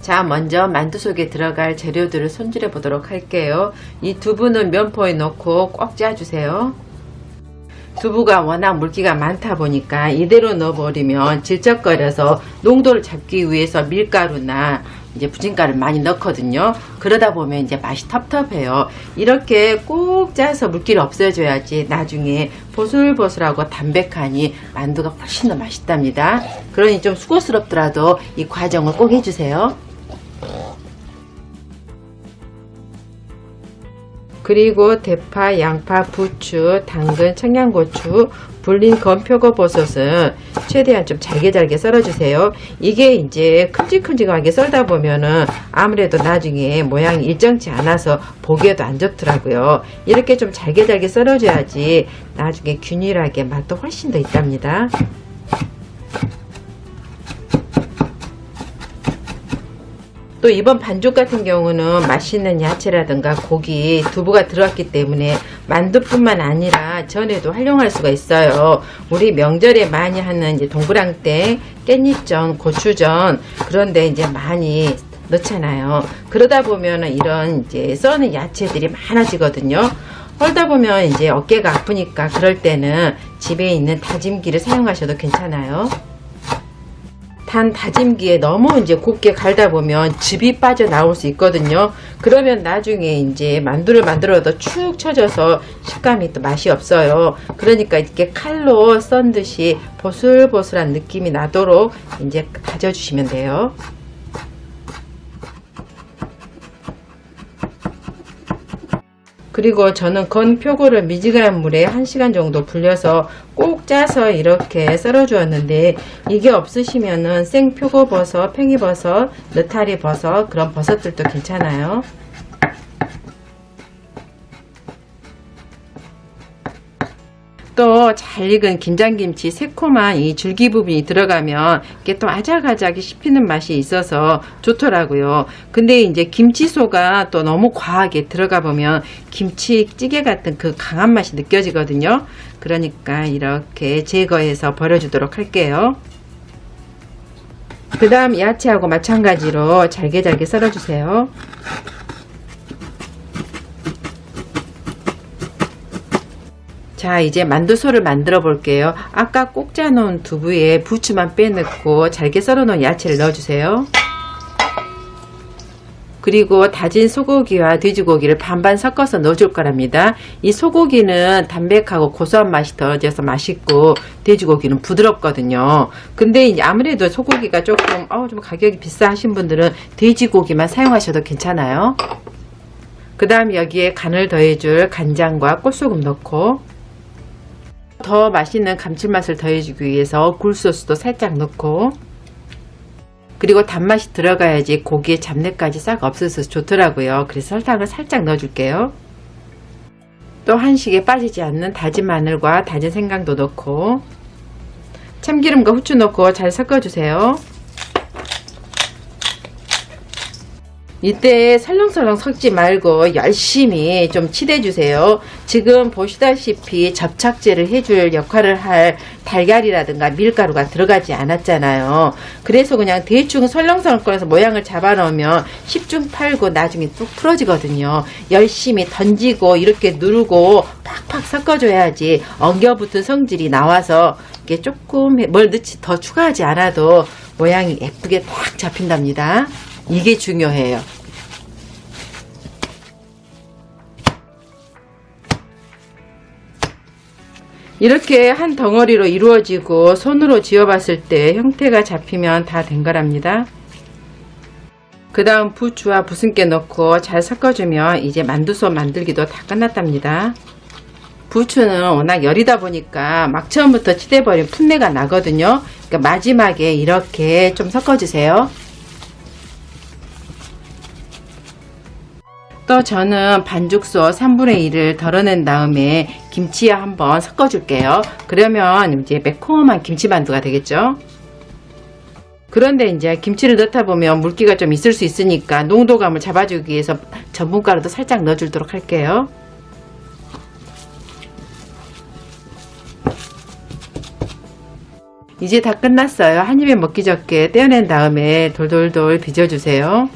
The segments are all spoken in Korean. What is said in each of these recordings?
자, 먼저 만두 속에 들어갈 재료들을 손질해 보도록 할게요. 이 두부는 면포에 넣고 꼭 짜주세요. 두부가 워낙 물기가 많다 보니까 이대로 넣어버리면 질척거려서 농도를 잡기 위해서 밀가루나 이제 부침가루를 많이 넣거든요. 그러다 보면 이제 맛이 텁텁해요. 이렇게 꼭 짜서 물기를 없애줘야지 나중에 보슬보슬하고 담백하니 만두가 훨씬 더 맛있답니다. 그러니 좀 수고스럽더라도 이 과정을 꼭 해주세요. 그리고 대파, 양파, 부추, 당근, 청양고추, 불린 건표고버섯은 최대한 좀 잘게 썰어주세요. 이게 이제 큼직큼직하게 썰다 보면은 아무래도 나중에 모양이 일정치 않아서 보기에도 안 좋더라고요. 이렇게 좀 잘게 썰어줘야지 나중에 균일하게 맛도 훨씬 더 있답니다. 또 이번 반죽 같은 경우는 맛있는 야채라든가 고기, 두부가 들어갔기 때문에 만두뿐만 아니라 전에도 활용할 수가 있어요. 우리 명절에 많이 하는 이제 동그랑땡, 깻잎전, 고추전 그런데 이제 많이 넣잖아요. 그러다 보면은 이런 이제 써는 야채들이 많아지거든요. 썰다 보면 이제 어깨가 아프니까 그럴 때는 집에 있는 다짐기를 사용하셔도 괜찮아요. 단 다짐기에 너무 이제 곱게 갈다 보면 즙이 빠져 나올 수 있거든요. 그러면 나중에 이제 만두를 만들어도 축 처져서 식감이 또 맛이 없어요. 그러니까 이렇게 칼로 썬 듯이 보슬보슬한 느낌이 나도록 이제 다져주시면 돼요. 그리고 저는 건표고를 미지근한 물에 1시간 정도 불려서 꼭 짜서 이렇게 썰어 주었는데 이게 없으시면은 생표고버섯, 팽이버섯, 느타리버섯 그런 버섯들도 괜찮아요. 또 잘 익은 김장김치 새콤한 이 줄기 부분이 들어가면 이게 또 아작아작이 씹히는 맛이 있어서 좋더라고요. 근데 이제 김치소가 또 너무 과하게 들어가 보면 김치찌개 같은 그 강한 맛이 느껴지거든요. 그러니까 이렇게 제거해서 버려주도록 할게요. 그 다음 야채하고 마찬가지로 잘게 썰어주세요. 자, 이제 만두소를 만들어 볼게요. 아까 꼭 짜놓은 두부에 부추만 빼넣고 잘게 썰어 놓은 야채를 넣어주세요. 그리고 다진 소고기와 돼지고기를 반반 섞어서 넣어줄 거랍니다. 이 소고기는 담백하고 고소한 맛이 더해져서 맛있고 돼지고기는 부드럽거든요. 근데 이제 아무래도 소고기가 조금 좀 가격이 비싸 하신 분들은 돼지고기만 사용하셔도 괜찮아요. 그 다음 여기에 간을 더해줄 간장과 꽃소금 넣고 더 맛있는 감칠맛을 더해주기 위해서 굴소스도 살짝 넣고 그리고 단맛이 들어가야지 고기의 잡내까지 싹 없어서 좋더라고요. 그래서 설탕을 살짝 넣어줄게요. 또 한식에 빠지지 않는 다진 마늘과 다진 생강도 넣고 참기름과 후추 넣고 잘 섞어주세요. 이때 설렁설렁 섞지 말고 열심히 좀 치대주세요. 지금 보시다시피 접착제를 해줄 역할을 할 달걀이라든가 밀가루가 들어가지 않았잖아요. 그래서 그냥 대충 설렁설렁 꺼내서 모양을 잡아 놓으면 10중 8구 나중에 뚝 풀어지거든요. 열심히 던지고 이렇게 누르고 팍팍 섞어줘야지 엉겨붙은 성질이 나와서 이게 조금 뭘 넣지 더 추가하지 않아도 모양이 예쁘게 딱 잡힌답니다. 이게 중요해요. 이렇게 한 덩어리로 이루어지고 손으로 쥐어봤을 때 형태가 잡히면 다 된 거랍니다. 그 다음 부추와 부순깨 넣고 잘 섞어주면 이제 만두소 만들기도 다 끝났답니다. 부추는 워낙 열이다 보니까 막 처음부터 치대버리면 풋내가 나거든요. 그러니까 마지막에 이렇게 좀 섞어주세요. 또 저는 반죽소 3분의 1을 덜어낸 다음에 김치에 한번 섞어줄게요. 그러면 이제 매콤한 김치만두가 되겠죠. 그런데 이제 김치를 넣다 보면 물기가 좀 있을 수 있으니까 농도감을 잡아주기 위해서 전분가루도 살짝 넣어주도록 할게요. 이제 다 끝났어요. 한 입에 먹기 적게 떼어낸 다음에 돌돌돌 빚어주세요.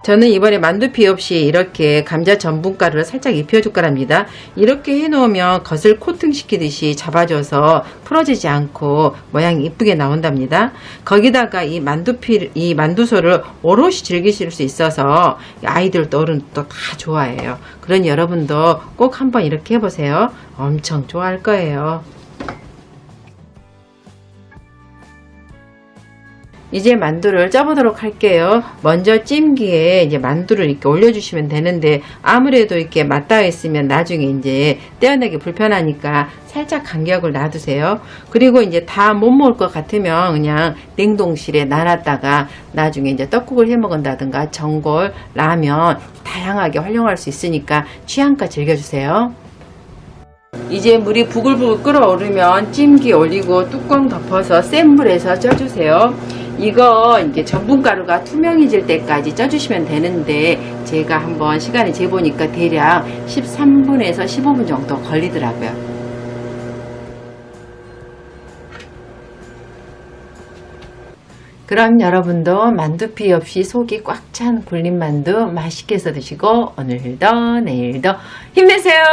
저는 이번에 만두피 없이 이렇게 감자 전분가루를 살짝 입혀줄 거랍니다. 이렇게 해놓으면 겉을 코팅시키듯이 잡아줘서 풀어지지 않고 모양이 이쁘게 나온답니다. 거기다가 이 만두소를 오롯이 즐기실 수 있어서 아이들도 어른도 다 좋아해요. 그러니 여러분도 꼭 한번 이렇게 해보세요. 엄청 좋아할 거예요. 이제 만두를 쪄보도록 할게요. 먼저 찜기에 이제 만두를 이렇게 올려주시면 되는데, 아무래도 이렇게 맞닿아 있으면 나중에 이제 떼어내기 불편하니까 살짝 간격을 놔두세요. 그리고 이제 다 못 먹을 것 같으면 그냥 냉동실에 놔놨다가 나중에 이제 떡국을 해 먹은다든가 전골, 라면 다양하게 활용할 수 있으니까 취향껏 즐겨주세요. 이제 물이 부글부글 끓어오르면 찜기 올리고 뚜껑 덮어서 센 불에서 쪄주세요. 이거 이제 전분가루가 투명해질 때까지 쪄주시면 되는데, 제가 한번 시간을 재보니까 대략 13분에서 15분 정도 걸리더라고요. 그럼 여러분도 만두피 없이 속이 꽉 찬 굴림만두 맛있게 해서 드시고 오늘도 내일도 힘내세요.